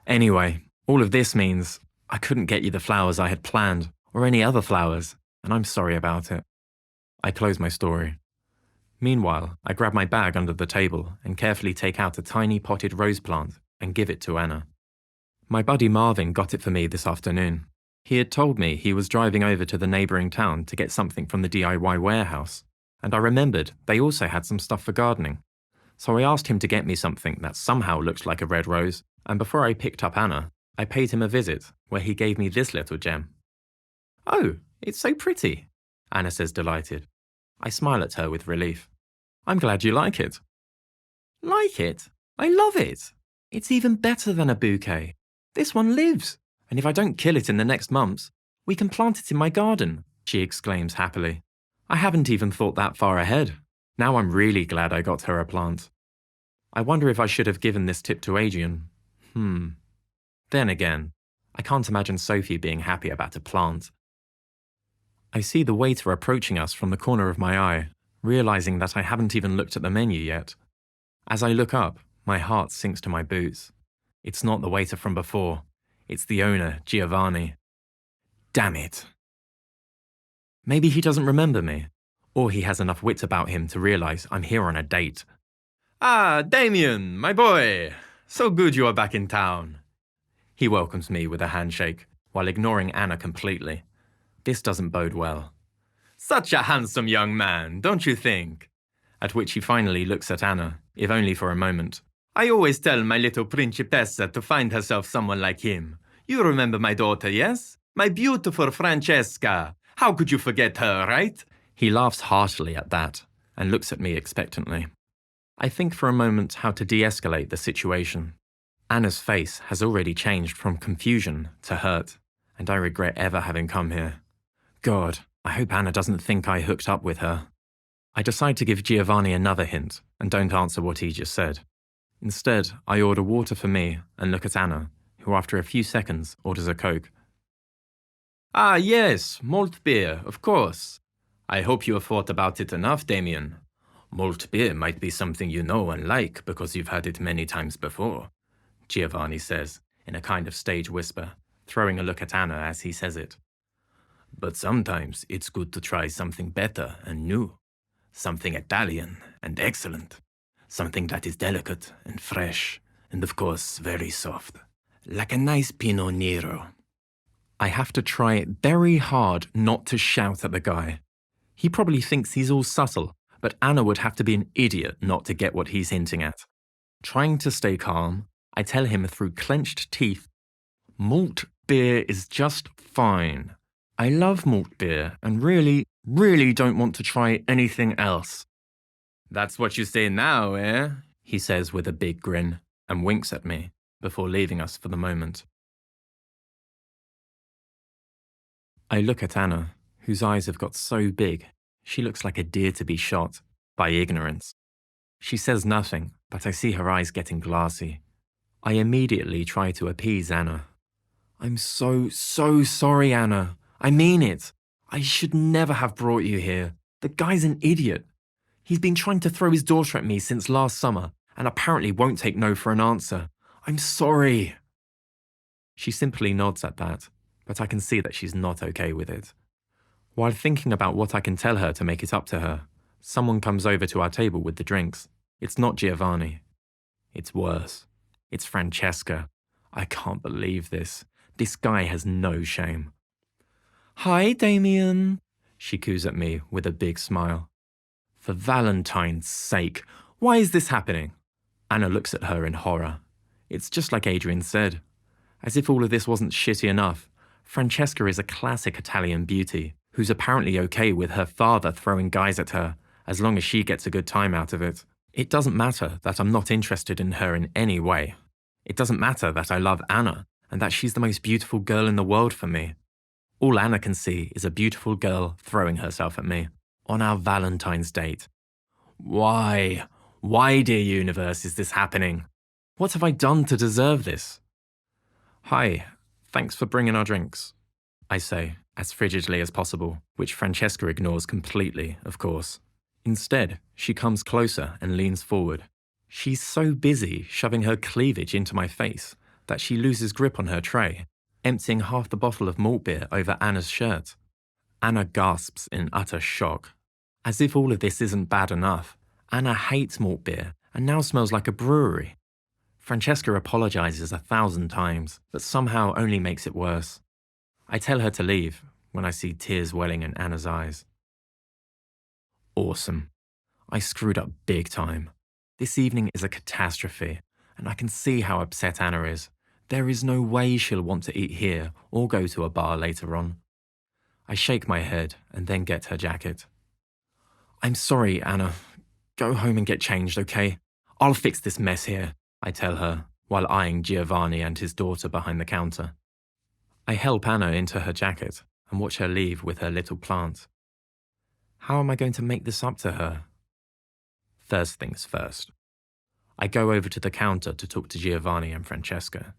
Anyway, all of this means I couldn't get you the flowers I had planned, or any other flowers, and I'm sorry about it. I close my story. Meanwhile, I grab my bag under the table and carefully take out a tiny potted rose plant and give it to Anna. My buddy Marvin got it for me this afternoon. He had told me he was driving over to the neighbouring town to get something from the DIY warehouse, and I remembered they also had some stuff for gardening. So I asked him to get me something that somehow looked like a red rose, and before I picked up Anna, I paid him a visit where he gave me this little gem. "Oh, it's so pretty," Anna says, delighted. I smile at her with relief. "I'm glad you like it." "Like it? I love it. It's even better than a bouquet. This one lives, and if I don't kill it in the next months, we can plant it in my garden," she exclaims happily. I haven't even thought that far ahead. Now I'm really glad I got her a plant. I wonder if I should have given this tip to Adrian. Then again, I can't imagine Sophie being happy about a plant. I see the waiter approaching us from the corner of my eye, realizing that I haven't even looked at the menu yet. As I look up, my heart sinks to my boots. It's not the waiter from before. It's the owner, Giovanni. Damn it. Maybe he doesn't remember me, or he has enough wits about him to realize I'm here on a date. "Ah, Damien, my boy. So good you are back in town." He welcomes me with a handshake, while ignoring Anna completely. This doesn't bode well. "Such a handsome young man, don't you think?" At which he finally looks at Anna, if only for a moment. "I always tell my little principessa to find herself someone like him. You remember my daughter, yes? My beautiful Francesca. How could you forget her, right?" He laughs heartily at that, and looks at me expectantly. I think for a moment how to de-escalate the situation. Anna's face has already changed from confusion to hurt, and I regret ever having come here. God, I hope Anna doesn't think I hooked up with her. I decide to give Giovanni another hint, and don't answer what he just said. Instead, I order water for me and look at Anna, who after a few seconds orders a Coke. "Ah, yes, malt beer, of course. I hope you have thought about it enough, Damien. Malt beer might be something you know and like because you've had it many times before," Giovanni says, in a kind of stage whisper, throwing a look at Anna as he says it. "But sometimes it's good to try something better and new. Something Italian and excellent. Something that is delicate and fresh, and of course very soft. Like a nice Pinot Nero." I have to try very hard not to shout at the guy. He probably thinks he's all subtle, but Anna would have to be an idiot not to get what he's hinting at. Trying to stay calm, I tell him through clenched teeth, "Malt beer is just fine. I love malt beer and really, really don't want to try anything else." "That's what you say now, eh?" he says with a big grin and winks at me before leaving us for the moment. I look at Anna, whose eyes have got so big, she looks like a deer to be shot, by ignorance. She says nothing, but I see her eyes getting glassy. I immediately try to appease Anna. "I'm so sorry, Anna. I mean it. I should never have brought you here. The guy's an idiot. He's been trying to throw his daughter at me since last summer, and apparently won't take no for an answer. I'm sorry." She simply nods at that, but I can see that she's not okay with it. While thinking about what I can tell her to make it up to her, someone comes over to our table with the drinks. It's not Giovanni. It's worse. It's Francesca. I can't believe this. This guy has no shame. "Hi, Damien," she coos at me with a big smile. For Valentine's sake, why is this happening? Anna looks at her in horror. It's just like Adrian said. As if all of this wasn't shitty enough, Francesca is a classic Italian beauty, who's apparently okay with her father throwing guys at her, as long as she gets a good time out of it. It doesn't matter that I'm not interested in her in any way. It doesn't matter that I love Anna, and that she's the most beautiful girl in the world for me. All Anna can see is a beautiful girl throwing herself at me, on our Valentine's date. Why? Why, dear universe, is this happening? What have I done to deserve this? "Hi, thanks for bringing our drinks," I say, as frigidly as possible, which Francesca ignores completely, of course. Instead, she comes closer and leans forward. She's so busy shoving her cleavage into my face that she loses grip on her tray, emptying half the bottle of malt beer over Anna's shirt. Anna gasps in utter shock. As if all of this isn't bad enough, Anna hates malt beer and now smells like a brewery. Francesca apologizes 1,000 times, but somehow only makes it worse. I tell her to leave when I see tears welling in Anna's eyes. Awesome. I screwed up big time. This evening is a catastrophe, and I can see how upset Anna is. There is no way she'll want to eat here or go to a bar later on. I shake my head and then get her jacket. I'm sorry, Anna. Go home and get changed, okay? I'll fix this mess here, I tell her, while eyeing Giovanni and his daughter behind the counter. I help Anna into her jacket and watch her leave with her little plant. How am I going to make this up to her? First things first. I go over to the counter to talk to Giovanni and Francesca.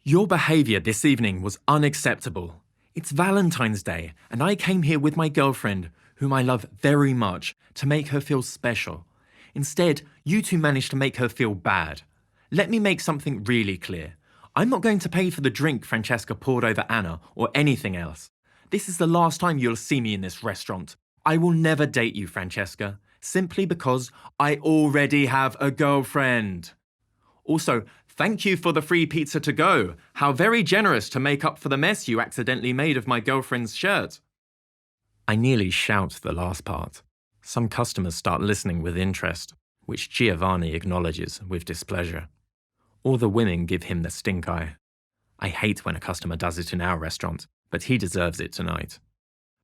Your behaviour this evening was unacceptable. It's Valentine's Day, and I came here with my girlfriend, whom I love very much, to make her feel special. Instead, you two managed to make her feel bad. Let me make something really clear. I'm not going to pay for the drink Francesca poured over Anna or anything else. This is the last time you'll see me in this restaurant. I will never date you, Francesca, simply because I already have a girlfriend. Also, thank you for the free pizza to go. How very generous to make up for the mess you accidentally made of my girlfriend's shirt. I nearly shout the last part. Some customers start listening with interest, which Giovanni acknowledges with displeasure. All the women give him the stink eye. I hate when a customer does it in our restaurant, but he deserves it tonight.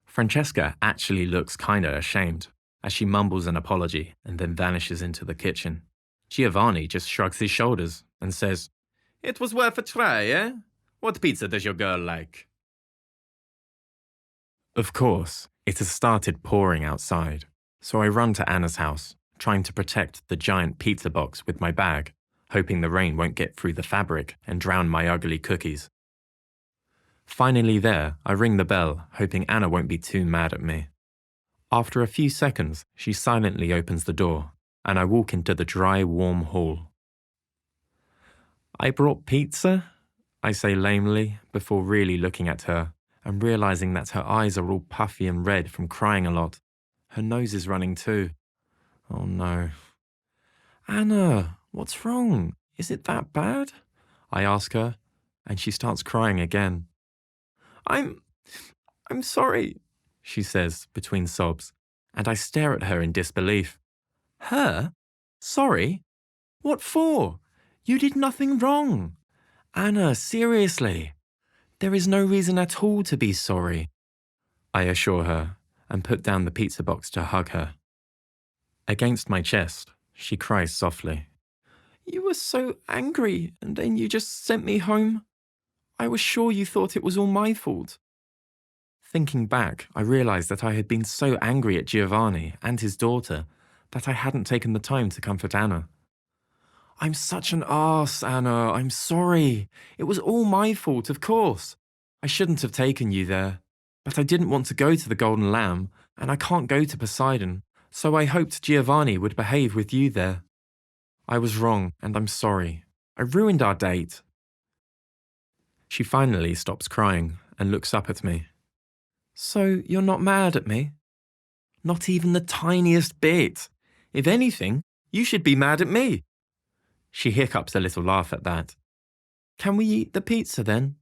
Francesca actually looks kinda ashamed, as she mumbles an apology and then vanishes into the kitchen. Giovanni just shrugs his shoulders and says, "It was worth a try, eh? What pizza does your girl like?" Of course, it has started pouring outside, so I run to Anna's house, trying to protect the giant pizza box with my bag, hoping the rain won't get through the fabric and drown my ugly cookies. Finally there, I ring the bell, hoping Anna won't be too mad at me. After a few seconds, she silently opens the door, and I walk into the dry, warm hall. I brought pizza, I say lamely, before really looking at her, and realizing that her eyes are all puffy and red from crying a lot. Her nose is running too. Oh no. Anna, what's wrong? Is it that bad? I ask her, and she starts crying again. I'm sorry, she says between sobs, and I stare at her in disbelief. Her? Sorry? What for? You did nothing wrong. Anna, seriously. There is no reason at all to be sorry, I assure her, and put down the pizza box to hug her. Against my chest, she cries softly. You were so angry, and then you just sent me home. I was sure you thought it was all my fault. Thinking back, I realised that I had been so angry at Giovanni and his daughter that I hadn't taken the time to comfort Anna. I'm such an arse, Anna. I'm sorry. It was all my fault, of course. I shouldn't have taken you there. But I didn't want to go to the Golden Lamb, and I can't go to Poseidon, so I hoped Giovanni would behave with you there. I was wrong, and I'm sorry. I ruined our date. She finally stops crying and looks up at me. So you're not mad at me? Not even the tiniest bit. If anything, you should be mad at me. She hiccups a little laugh at that. Can we eat the pizza then?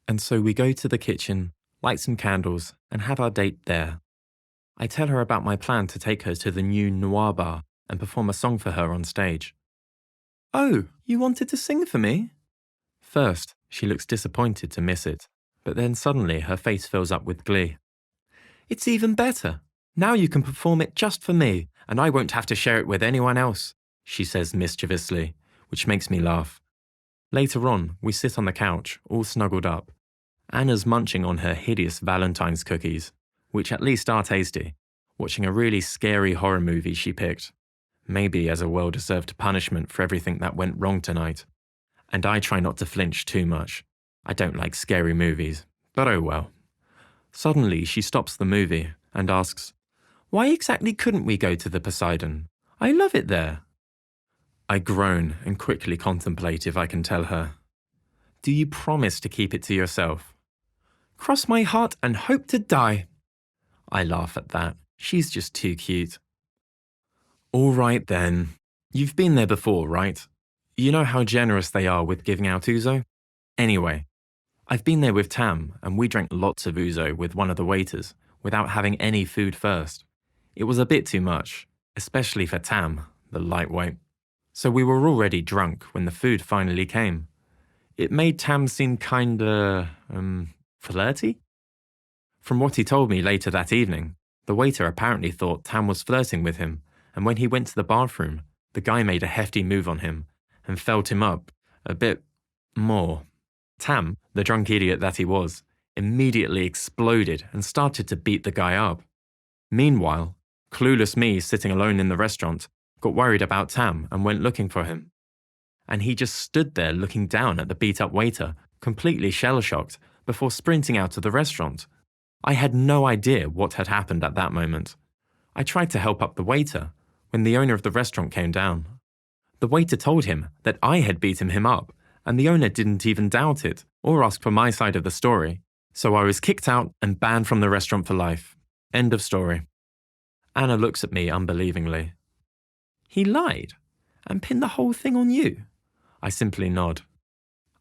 And so we go to the kitchen, light some candles, and have our date there. I tell her about my plan to take her to the new Noir bar and perform a song for her on stage. Oh, you wanted to sing for me? First, she looks disappointed to miss it, but then suddenly her face fills up with glee. It's even better. Now you can perform it just for me, and I won't have to share it with anyone else, she says mischievously, which makes me laugh. Later on, we sit on the couch, all snuggled up. Anna's munching on her hideous Valentine's cookies, which at least are tasty, watching a really scary horror movie she picked, maybe as a well-deserved punishment for everything that went wrong tonight. And I try not to flinch too much. I don't like scary movies, but oh well. Suddenly, she stops the movie and asks, Why exactly couldn't we go to the Poseidon? I love it there. I groan and quickly contemplate if I can tell her. Do you promise to keep it to yourself? Cross my heart and hope to die. I laugh at that. She's just too cute. All right then. You've been there before, right? You know how generous they are with giving out ouzo? Anyway, I've been there with Tam, and we drank lots of ouzo with one of the waiters without having any food first. It was a bit too much, especially for Tam, the lightweight. So we were already drunk when the food finally came. It made Tam seem kinda, flirty? From what he told me later that evening, the waiter apparently thought Tam was flirting with him, and when he went to the bathroom, the guy made a hefty move on him and felt him up a bit more. Tam, the drunk idiot that he was, immediately exploded and started to beat the guy up. Meanwhile, clueless me sitting alone in the restaurant got worried about Tam and went looking for him. And he just stood there looking down at the beat-up waiter, completely shell-shocked, before sprinting out of the restaurant. I had no idea what had happened at that moment. I tried to help up the waiter when the owner of the restaurant came down. The waiter told him that I had beaten him up, and the owner didn't even doubt it or ask for my side of the story. So I was kicked out and banned from the restaurant for life. End of story. Anna looks at me unbelievingly. He lied and pinned the whole thing on you? I simply nod.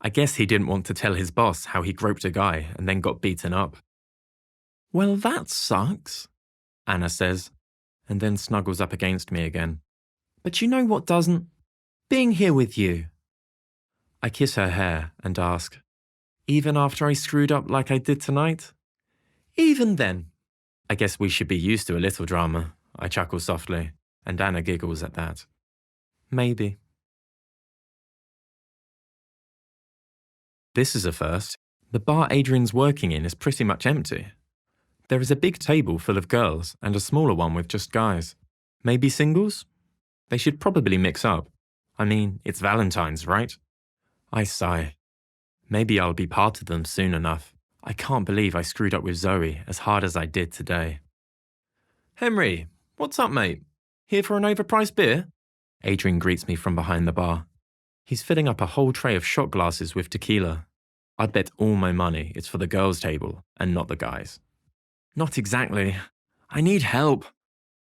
I guess he didn't want to tell his boss how he groped a guy and then got beaten up. Well, that sucks, Anna says, and then snuggles up against me again. But you know what doesn't? Being here with you. I kiss her hair and ask, even after I screwed up like I did tonight? Even then. I guess we should be used to a little drama, I chuckle softly, and Anna giggles at that. Maybe. This is a first. The bar Adrian's working in is pretty much empty. There is a big table full of girls and a smaller one with just guys. Maybe singles? They should probably mix up. I mean, it's Valentine's, right? I sigh. Maybe I'll be part of them soon enough. I can't believe I screwed up with Zoe as hard as I did today. Henry, what's up, mate? Here for an overpriced beer? Adrian greets me from behind the bar. He's filling up a whole tray of shot glasses with tequila. I'd bet all my money it's for the girls' table and not the guys. Not exactly. I need help.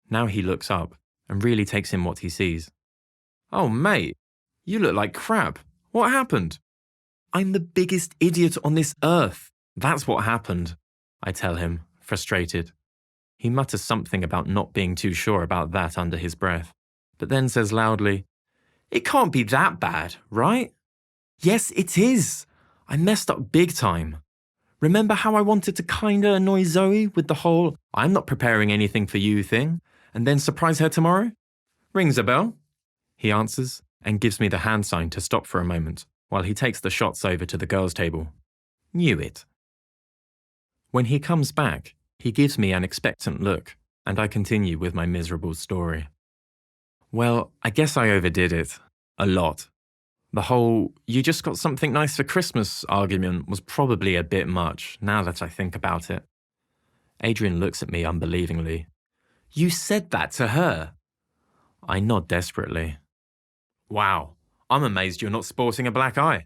Now he looks up and really takes in what he sees. Oh, mate, you look like crap. What happened? I'm the biggest idiot on this earth. That's what happened, I tell him, frustrated. He mutters something about not being too sure about that under his breath, but then says loudly, It can't be that bad, right? Yes, it is. I messed up big time. Remember how I wanted to kinda annoy Zoe with the whole I'm not preparing anything for you thing, and then surprise her tomorrow? Rings a bell, he answers, and gives me the hand sign to stop for a moment, while he takes the shots over to the girls' table. Knew it. When he comes back, he gives me an expectant look, and I continue with my miserable story. Well, I guess I overdid it. A lot. The whole, you just got something nice for Christmas argument was probably a bit much, now that I think about it. Adrian looks at me unbelievingly. You said that to her? I nod desperately. Wow, I'm amazed you're not sporting a black eye.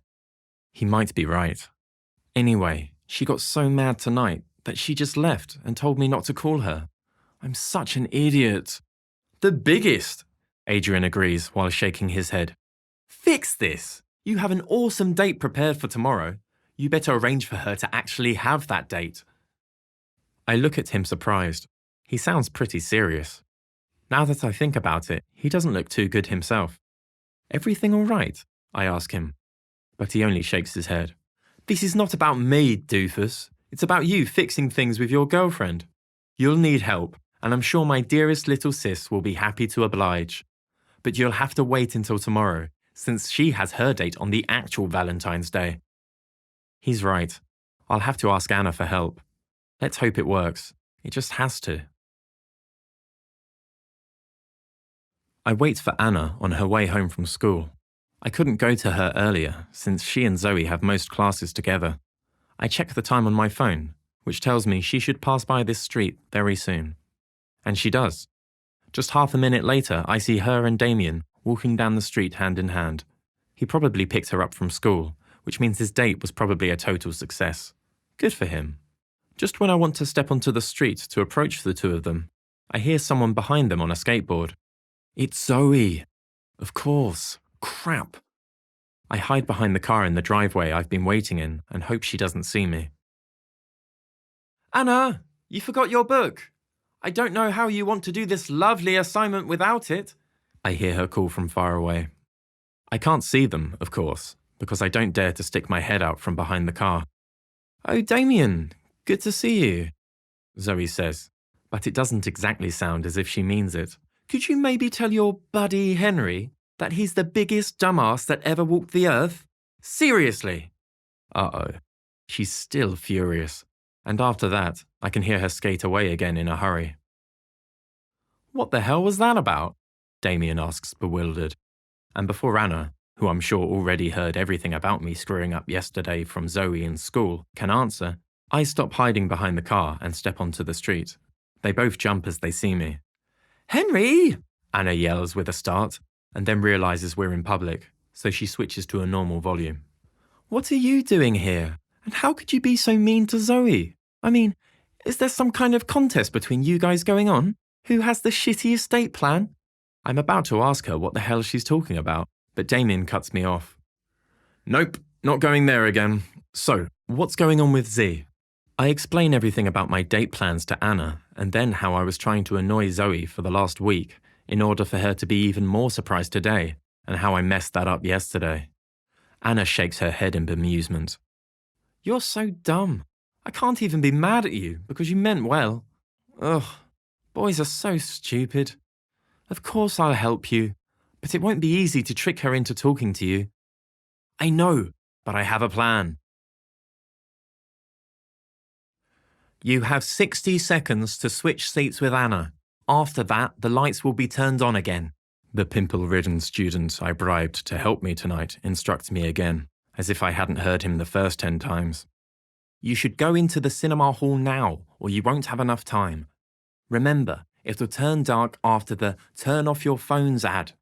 He might be right. Anyway, she got so mad tonight that she just left and told me not to call her. I'm such an idiot. The biggest, Adrian agrees while shaking his head. Fix this. You have an awesome date prepared for tomorrow. You better arrange for her to actually have that date. I look at him surprised. He sounds pretty serious. Now that I think about it, he doesn't look too good himself. Everything all right? I ask him. But he only shakes his head. This is not about me, doofus. It's about you fixing things with your girlfriend. You'll need help, and I'm sure my dearest little sis will be happy to oblige. But you'll have to wait until tomorrow, since she has her date on the actual Valentine's Day. He's right. I'll have to ask Anna for help. Let's hope it works. It just has to. I wait for Anna on her way home from school. I couldn't go to her earlier, since she and Zoe have most classes together. I check the time on my phone, which tells me she should pass by this street very soon. And she does. Just half a minute later, I see her and Damien walking down the street hand in hand. He probably picked her up from school, which means his date was probably a total success. Good for him. Just when I want to step onto the street to approach the two of them, I hear someone behind them on a skateboard. It's Zoe. Of course. Crap. I hide behind the car in the driveway I've been waiting in and hope she doesn't see me. Anna, you forgot your book. I don't know how you want to do this lovely assignment without it. I hear her call from far away. I can't see them, of course, because I don't dare to stick my head out from behind the car. Oh, Damien, good to see you, Zoe says, but it doesn't exactly sound as if she means it. Could you maybe tell your buddy Henry that he's the biggest dumbass that ever walked the earth? Seriously. Uh-oh. She's still furious. And after that, I can hear her skate away again in a hurry. What the hell was that about? Damien asks, bewildered. And before Anna, who I'm sure already heard everything about me screwing up yesterday from Zoe in school, can answer, I stop hiding behind the car and step onto the street. They both jump as they see me. Henry! Anna yells with a start, and then realizes we're in public, so she switches to a normal volume. What are you doing here? And how could you be so mean to Zoe? I mean, is there some kind of contest between you guys going on? Who has the shitty estate plan? I'm about to ask her what the hell she's talking about, but Damien cuts me off. Nope, not going there again. So, what's going on with Z? I explain everything about my date plans to Anna, and then how I was trying to annoy Zoe for the last week, in order for her to be even more surprised today, and how I messed that up yesterday. Anna shakes her head in bemusement. You're so dumb. I can't even be mad at you, because you meant well. Ugh, boys are so stupid. Of course I'll help you, but it won't be easy to trick her into talking to you. I know, but I have a plan. You have 60 seconds to switch seats with Anna. After that, the lights will be turned on again. The pimple-ridden student I bribed to help me tonight instructs me again, as if I hadn't heard him the first 10 times. You should go into the cinema hall now, or you won't have enough time. Remember, it'll turn dark after the turn off your phones ad.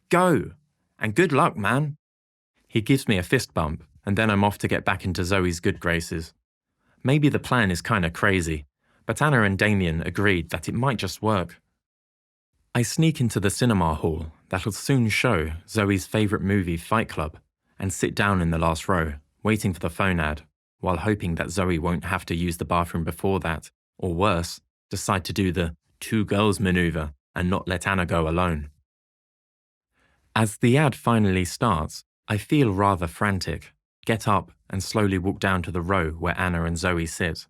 Go, and good luck, man. He gives me a fist bump, and then I'm off to get back into Zoe's good graces. Maybe the plan is kinda crazy, but Anna and Damien agreed that it might just work. I sneak into the cinema hall that'll soon show Zoe's favourite movie, Fight Club, and sit down in the last row, waiting for the phone ad, while hoping that Zoe won't have to use the bathroom before that, or worse, decide to do the two girls maneuver and not let Anna go alone. As the ad finally starts, I feel rather frantic, get up and slowly walk down to the row where Anna and Zoe sit.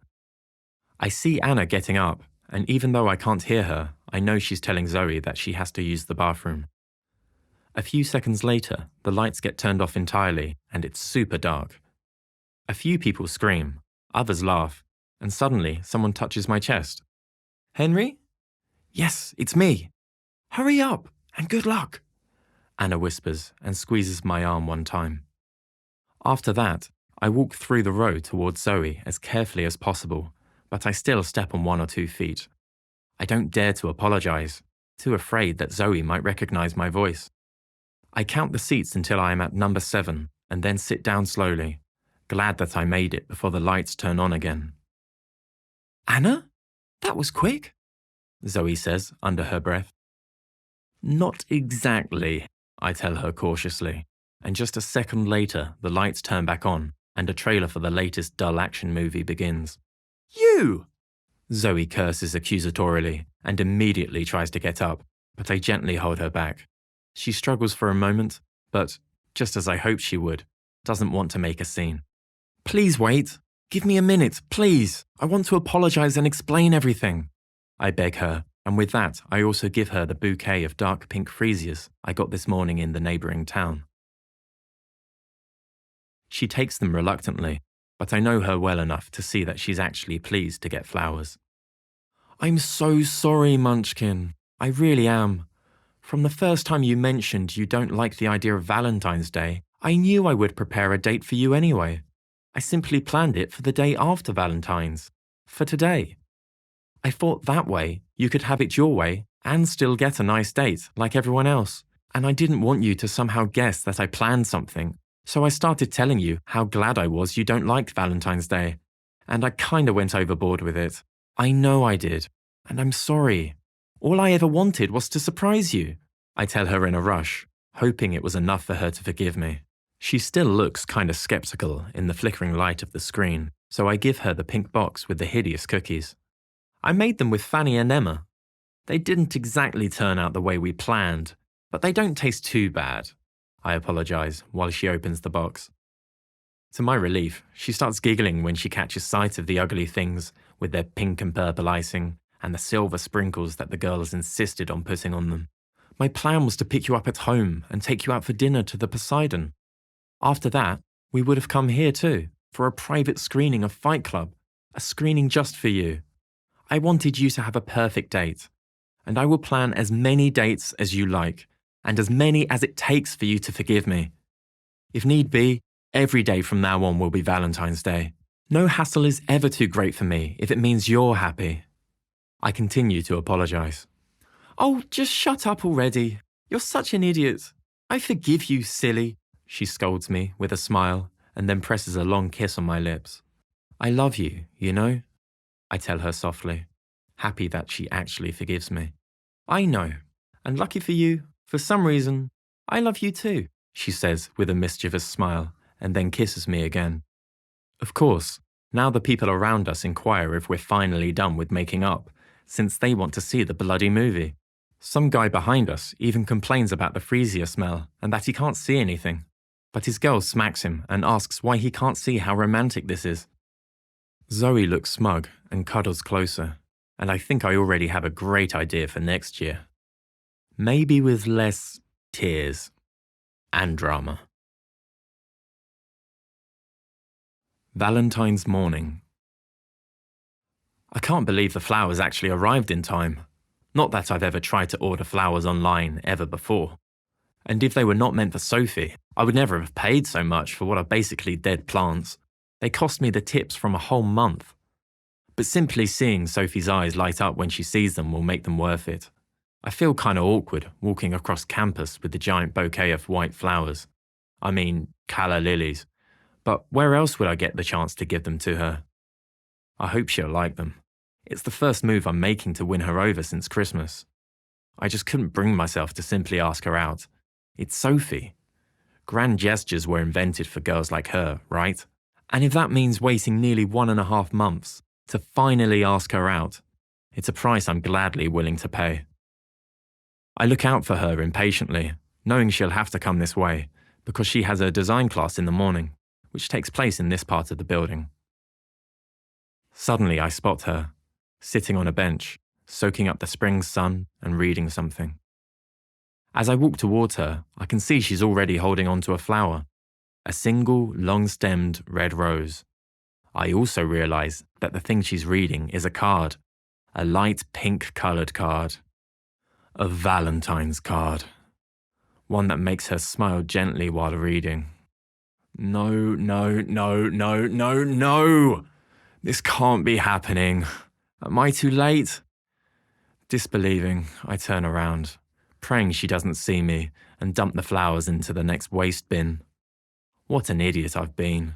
I see Anna getting up, and even though I can't hear her, I know she's telling Zoe that she has to use the bathroom. A few seconds later, the lights get turned off entirely, and it's super dark. A few people scream, others laugh, and suddenly someone touches my chest. Henry? Yes, it's me. Hurry up, and good luck, Anna whispers and squeezes my arm one time. After that, I walk through the row towards Zoe as carefully as possible, but I still step on 1 or 2 feet. I don't dare to apologize, too afraid that Zoe might recognize my voice. I count the seats until I am at number 7 and then sit down slowly, glad that I made it before the lights turn on again. Anna? That was quick, Zoe says under her breath. Not exactly, I tell her cautiously, and just a second later the lights turn back on and a trailer for the latest dull action movie begins. You! Zoe curses accusatorily and immediately tries to get up, but I gently hold her back. She struggles for a moment, but, just as I hoped she would, doesn't want to make a scene. Please wait. Give me a minute, please. I want to apologize and explain everything, I beg her, and with that I also give her the bouquet of dark pink freesias I got this morning in the neighbouring town. She takes them reluctantly, but I know her well enough to see that she's actually pleased to get flowers. I'm so sorry, Munchkin. I really am. From the first time you mentioned you don't like the idea of Valentine's Day, I knew I would prepare a date for you anyway. I simply planned it for the day after Valentine's, for today. I thought that way you could have it your way and still get a nice date like everyone else. And I didn't want you to somehow guess that I planned something, so I started telling you how glad I was you don't like Valentine's Day. And I kinda went overboard with it. I know I did, and I'm sorry. All I ever wanted was to surprise you. I tell her in a rush, hoping it was enough for her to forgive me. She still looks kinda skeptical in the flickering light of the screen, so I give her the pink box with the hideous cookies. I made them with Fanny and Emma. They didn't exactly turn out the way we planned, but they don't taste too bad. I apologize while she opens the box. To my relief, she starts giggling when she catches sight of the ugly things with their pink and purple icing and the silver sprinkles that the girls insisted on putting on them. My plan was to pick you up at home and take you out for dinner to the Poseidon. After that, we would have come here too, for a private screening of Fight Club, a screening just for you. I wanted you to have a perfect date, and I will plan as many dates as you like, and as many as it takes for you to forgive me. If need be, every day from now on will be Valentine's Day. No hassle is ever too great for me if it means you're happy. I continue to apologize. Oh, just shut up already. You're such an idiot. I forgive you, silly. She scolds me with a smile and then presses a long kiss on my lips. I love you, you know? I tell her softly, happy that she actually forgives me. I know, and lucky for you, for some reason, I love you too, she says with a mischievous smile and then kisses me again. Of course, now the people around us inquire if we're finally done with making up, since they want to see the bloody movie. Some guy behind us even complains about the freesia smell and that he can't see anything. But his girl smacks him and asks why he can't see how romantic this is. Zoe looks smug and cuddles closer, and I think I already have a great idea for next year. Maybe with less tears and drama. Valentine's morning. I can't believe the flowers actually arrived in time. Not that I've ever tried to order flowers online ever before. And if they were not meant for Sophie, I would never have paid so much for what are basically dead plants. They cost me the tips from a whole month. But simply seeing Sophie's eyes light up when she sees them will make them worth it. I feel kinda awkward walking across campus with the giant bouquet of white flowers. I mean, calla lilies. But where else would I get the chance to give them to her? I hope she'll like them. It's the first move I'm making to win her over since Christmas. I just couldn't bring myself to simply ask her out. It's Sophie. Grand gestures were invented for girls like her, right? And if that means waiting nearly 1.5 months to finally ask her out, it's a price I'm gladly willing to pay. I look out for her impatiently, knowing she'll have to come this way, because she has a design class in the morning, which takes place in this part of the building. Suddenly I spot her, sitting on a bench, soaking up the spring sun and reading something. As I walk towards her, I can see she's already holding onto a flower, a single long-stemmed red rose. I also realize that the thing she's reading is a card, a light pink-colored card. A Valentine's card. One that makes her smile gently while reading. No, no, no, no, no, no! This can't be happening. Am I too late? Disbelieving, I turn around, praying she doesn't see me, and dump the flowers into the next waste bin. What an idiot I've been.